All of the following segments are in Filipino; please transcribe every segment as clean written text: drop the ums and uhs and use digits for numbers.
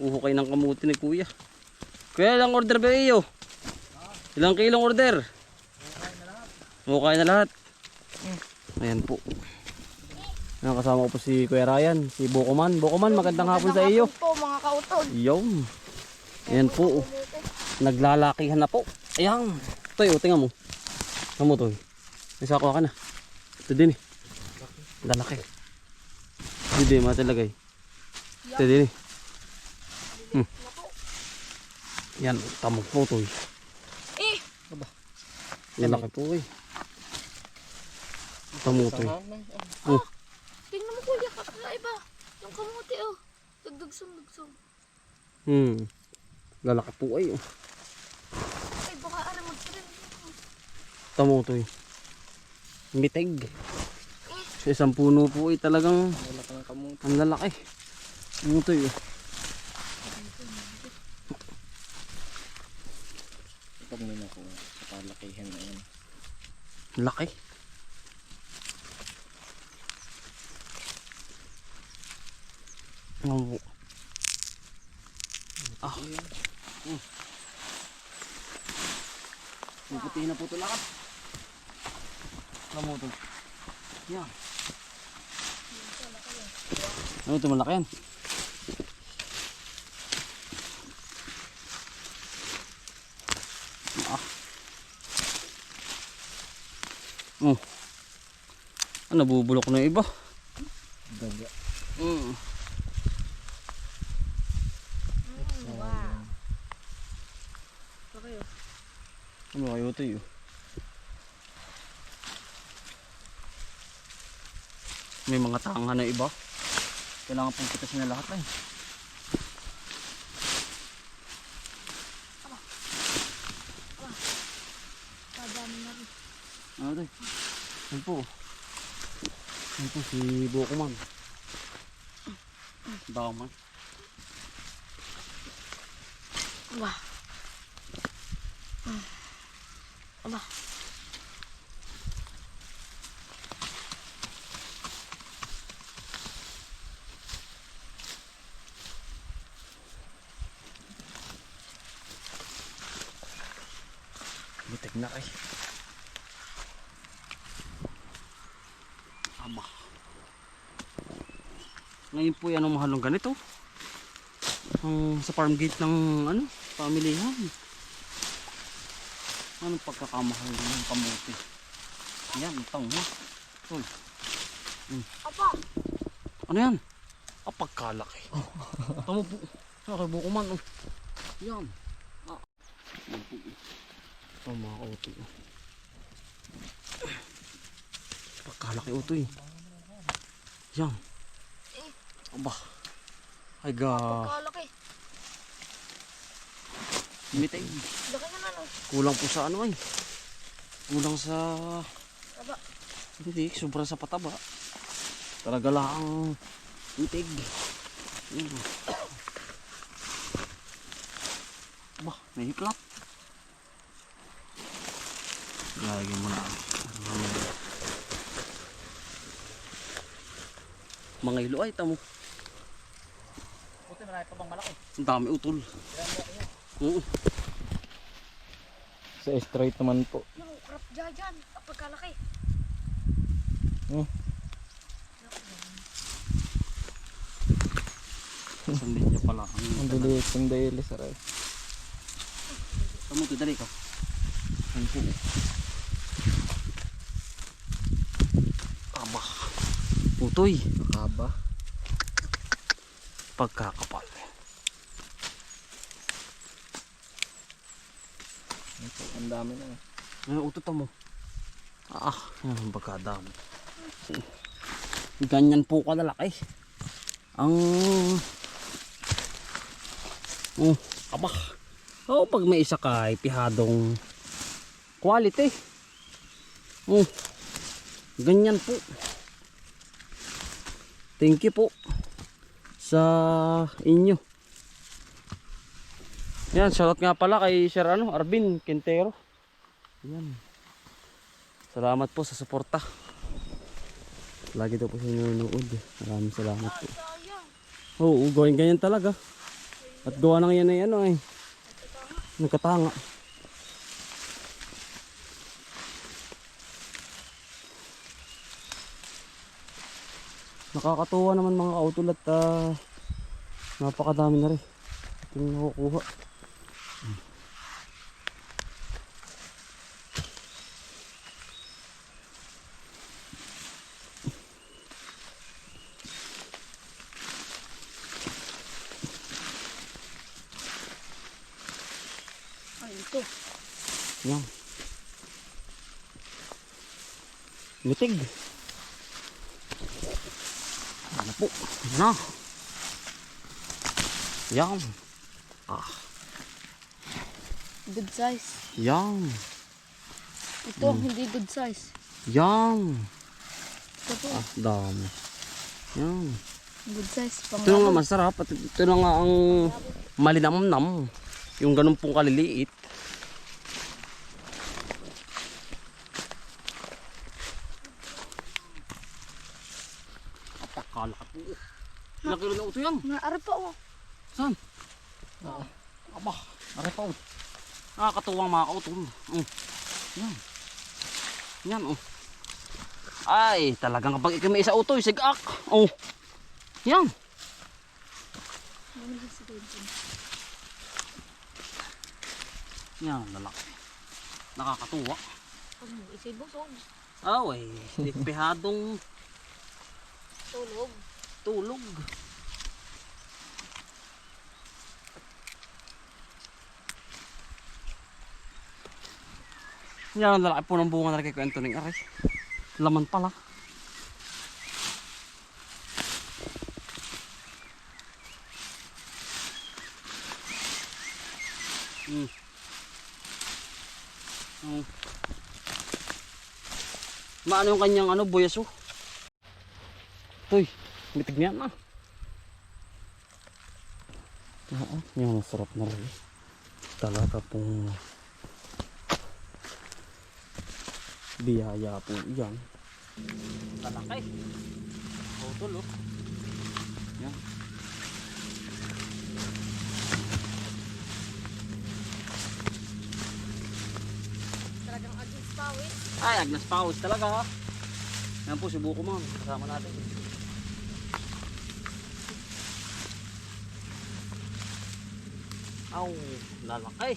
Uhukay ng kamuti ni kuya. Kuya, ilang order ba iyo? Ilang kilong order? Uhukay na lahat. Ayan po. Ayan, kasama ko po si Kuya Ryan, si Bukoman. Bukoman, magandang hapon sa iyo. Po, mga kautol. Yun. Ayan po. Naglalakihan na po. Ayan. Toy, tingnan mo. Tingnan mo, Toy. May sako ka na. Ito din eh. Lalaki. Hindi, matalagay. Ito din eh. Yan, tamog po, Toy. Aba. Lalaki po eh. Tamog, Toy. Tingnan mo kuya, kakaiba. Yung kamuti oh. Dugdugsong. Lalaki po ay oh. Ay, baka aram mag-trim. Tamog, Toy. Mitig. Sa isang puno po ay talagang ang lalaki. Ano to yun? Pag may naku, sa palakihan na yan. Laki. Ano po? Puputi na po ito lahat. Ano mo ito? Yan. Ano ito, malaki yan? Nabubulok na yung iba. Daga. Wow. Okay oh. Ano kayo ito yun? May mga tanga na iba. Kailangan pong pitasin na lahat eh. Kadami na rin. Ano ito? Ano po? Ano po si Bukoman? Daman. Aba. Aba. Bitig na kay. Aba. Ngayon po yan ang mahalong ganito. Sa farm gate ng ano, pamilihan. Anong pagkakamahal ng kamuti? Yan, itang mo. Uy. Apa. Ano yan? Pagkalaki. Tama po. Sa Bukoman. Oh. Yan. Yan po. Ito mga kauti. Pagkalaki uto eh. Yan. Aba. Ay ga. Kalaki. Mitig. Laki naman oh. Kulang po sa ano ay. Kulang sa... Aba. Hindi, sobra sa pataba. Talaga lang mitig. Yan. Aba, may hiklat. Lagyan mo na. Mga ilo ay tamo. Buti marami pa bang malaki? Ang dami utol. Oo. Sa straight naman po. Yung crap dyan. Pagkalaki. Sandin niya pala. Ang bilis yung daily saray. Tamo to, dali ka. Ano po? Aba. Utoy. Haba. Pagkakapal. Ang dami na. Ano utot mo? Yan ang pagkadami. Ganyan po kalalaki. Ang aba. Pag may isa ka ay pihadong quality. Ganyan po. Thank you po sa inyo. Yan, shoutout nga pala kay Sir Arvin Quintero. Yan. Salamat po sa suporta. Lagi daw po siya nanonood. Maraming salamat po. Sayang. Oo, gawin ganyan talaga. At gawa ng yan ay ano eh. Nagkatanga. Nakakatuwa naman mga kautol at napakadami na rin ating nakukuha. Ay, ito. Yan. Mitig. Ano po? Ano? Yan. Good size. Yan. Ito, hindi good size. Yan. Ito po, Dami. Yan. good size. Ito na nga masarap. At ito na nga ang malinamnam. Yung ganun pong kaliliit. Apakalaki po. Ilang kilo na ito yan? Naari pa oh. Saan? Aba, arepaw. Nakakatuwang mga kautol. Yan. Yan oh. Ay, talagang kapag ikami isa utoy, sigak. Oh. Yan. Yan, lalaki. Nakakatuwa. Ano, isa'y busog. Away, dipihadong Tulog. tulog. Yan, lalaki po ng bunga na kay Kwento ng Ares. Laman pala. Maano yung kanyang ano, buyaso? Uy, mitig niyan na. Oo, yung masarap na rin. Talaga pong biyaya po yan. Talakay. Utol oh. Yan. Talagang agis pawis. Ay, Agnes Paus talaga. Yan po, subuko mo. Kasama natin. Aw, lalaki.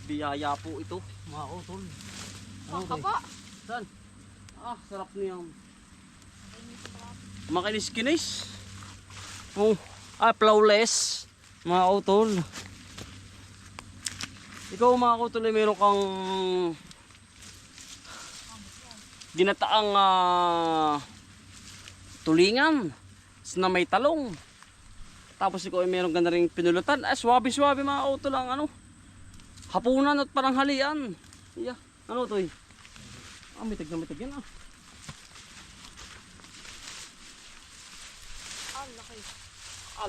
Biyaya po ito, mga utol. Ano to? Apa? Saan? Ah, sarap niyang. Makinis-kinis. Oh, flawless. Mga utol. Ikaw mga utol, meron kang ginataang tulingan na may talong. Tapos ikaw ay meron ka na rin pinulutan. Swabe-swabe mga utol ang ano. Hapunan at parang halian. Yeah. Ano to eh? Mitig na mitig yan ah. Laki.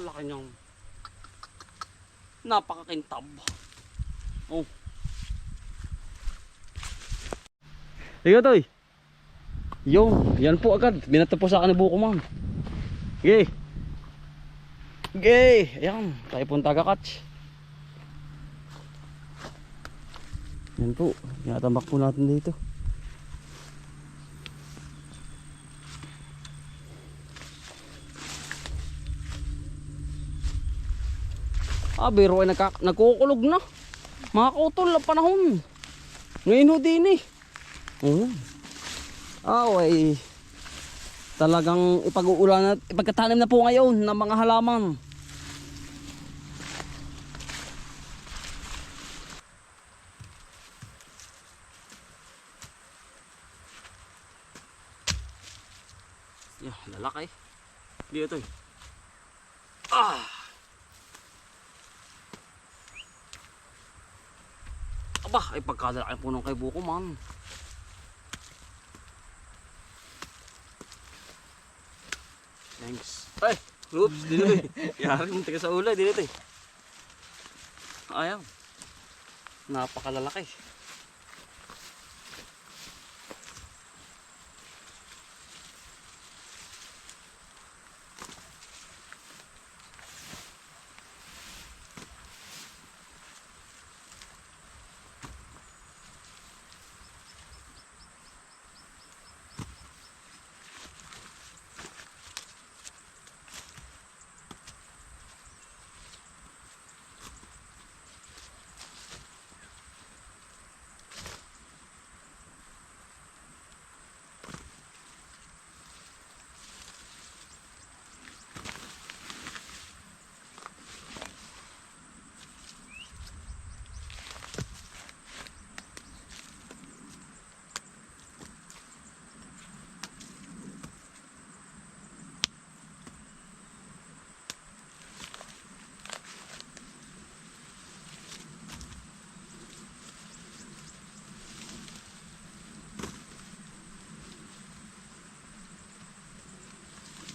Laki niyang napakakintab. Oh. Ikaw to eh. Yo, yan po agad. Binato po sa akin ni Buko man. Okay. Okay. Ayan. Tayo pong taga-catch. Yan po. Tinatambak po natin dito. Biro ay nagkukulog na. Mga kautol ang panahon. Ngayon ho din eh. Ay talagang ipag-uulan at ipagkatanim na po ngayon ng mga halaman. Yeah, lalaki. Dito eh. Aba, ay pagkalalaki po nung kay Buko man. Thanks. Ay, oops, dito eh. Yari mo taga sa ulay, dito eh. Ayan. Napakalalaki.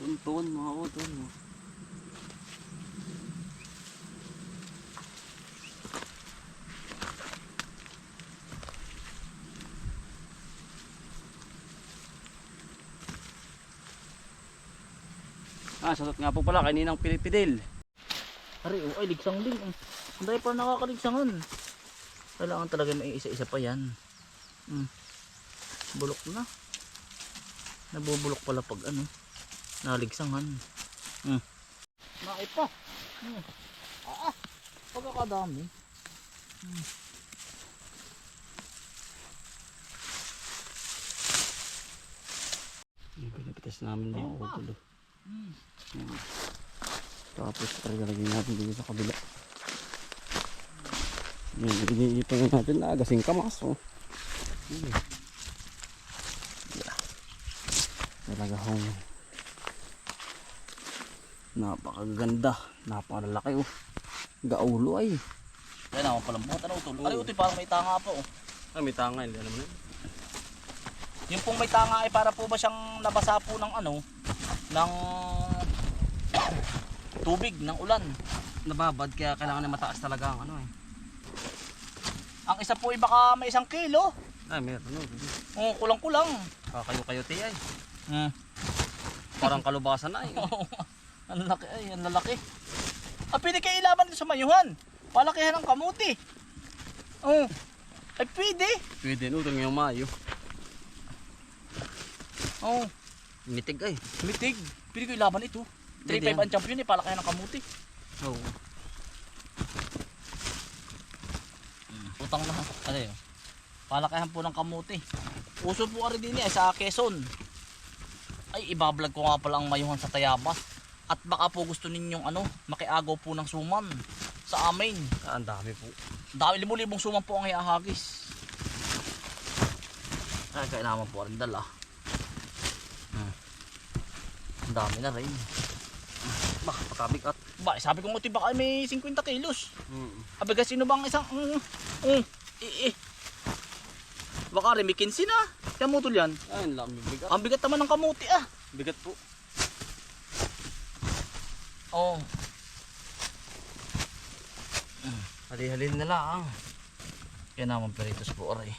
Tunton mga utol. Shoutout nga po pala kaninang Pilipidel. Ari, ay ligsang din. Ang dahil pa nakakaligsangan. Kailangan talaga may isa-isa pa yan. Bulok na. Nabubulok pala pag ano. Naligsangan. Naipa. Pagkakadami. Pinapitas namin mga utol. Tapos talaga natin dito sa kabila. Iniipon natin na agasing kamas. Talaga hong napakaganda, napakalaki gaulo ay. Kaya naman palang buhat ano utol. Ari utol parang may tanga pa May tanga, hindi alam mo na. Yung pong may tanga ay para po ba siyang nabasa po ng ano, ng tubig, ng ulan. Nababad kaya kailangan na mataas talaga ang ano eh. Ang isa po ay baka may 1 kilo. Meron Kulang-kulang. Kakayo-kayo tiyay. Parang Kalubasan na eh. Ang laki ay, ang lalaki. Pwede kayo ilaban dito sa mayuhan. Palakihan ng kamuti. Ay pwede. Pwede no, ngayong Mayo. Mitig ay. Mitig. Pwede kayo ilaban ito. 3-5 ang champion palakihan ng kamuti. Utang na. Ano yun? Palakihan po ng kamuti. Uso po ka rin din sa Quezon. Ay, ibablog ko nga pala ang mayuhan sa Tayabas. At baka po gusto ninyong makiagaw po ng suman sa amin. Ang dami po. Dami, 5,000 suman po ang iahagis. Ay, kailangan po rin dala. Ang dami na rin. Pagkabigat. Sabi ko nga baka may 50 kilos. Abiga, sino bang isang... Baka rin may 15 na. Kaya mo tol yan. Ay, ang bigat. Ang bigat naman ng kamuti Bigat po. Hali-halin na lang. Kaya naman peritos po aray.